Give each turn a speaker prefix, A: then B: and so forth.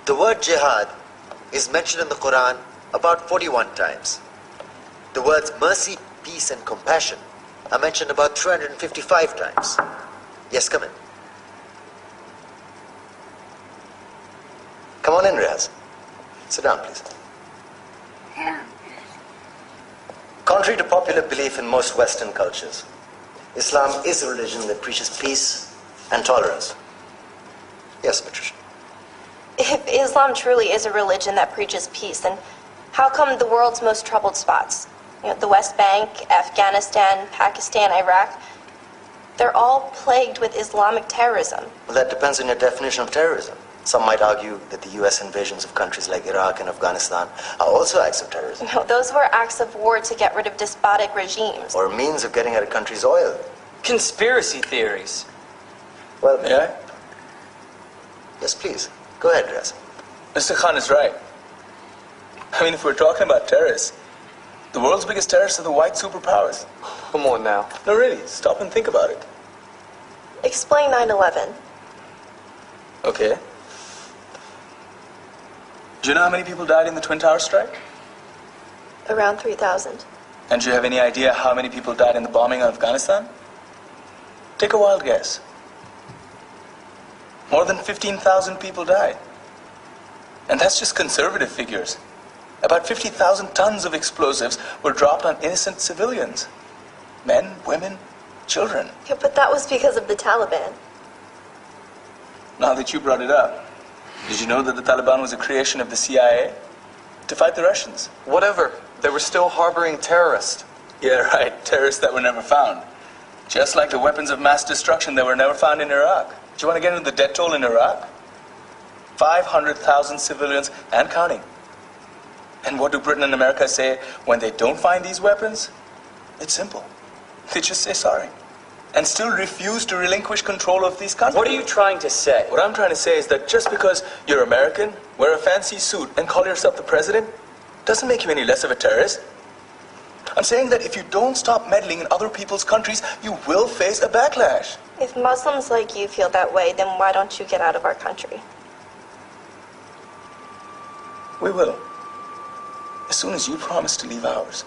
A: The word jihad is mentioned in the Quran about 41 times. The words mercy, peace, and compassion are mentioned about 355 times. Yes, come in. Come on in, Riaz. Sit down, please. Contrary to popular belief in most Western cultures, Islam is a religion that preaches peace and tolerance. Yes, Patricia.
B: If Islam truly is a religion that preaches peace, then how come the world's most troubled spots, the West Bank, Afghanistan, Pakistan, Iraq, they're all plagued with Islamic terrorism?
A: Well, that depends on your definition of terrorism. Some might argue that the US invasions of countries like Iraq and Afghanistan are also acts of terrorism.
B: No, those were acts of war to get rid of despotic regimes.
A: Or a means of getting at a country's oil.
C: Conspiracy theories.
A: Well,
C: May I?
A: Yes, please. Go ahead, Riaz.
D: Mr. Khan is right. I mean, if we're talking about terrorists, the world's biggest terrorists are the white superpowers.
C: Come on now.
D: No, really, stop and think about it.
B: Explain 9/11.
D: Okay. Do you know how many people died in the Twin Towers strike?
B: Around 3,000.
D: And do you have any idea how many people died in the bombing of Afghanistan? Take a wild guess. More than 15,000 people died. And that's just conservative figures. About 50,000 tons of explosives were dropped on innocent civilians. Men, women, children.
B: Yeah, but that was because of the Taliban.
D: Now that you brought it up, did you know that the Taliban was a creation of the CIA to fight the Russians?
C: Whatever. They were still harboring terrorists.
D: Yeah, right. Terrorists that were never found. Just like the weapons of mass destruction that were never found in Iraq. Do you want to get into the death toll in Iraq? 500,000 civilians and counting. And what do Britain and America say when they don't find these weapons? It's simple. They just say sorry. And still refuse to relinquish control of these countries.
C: What are you trying to say?
D: What I'm trying to say is that just because you're American, wear a fancy suit, and call yourself the president, doesn't make you any less of a terrorist. I'm saying that if you don't stop meddling in other people's countries, you will face a backlash.
B: If Muslims like you feel that way, then why don't you get out of our country?
D: We will. As soon as you promise to leave ours.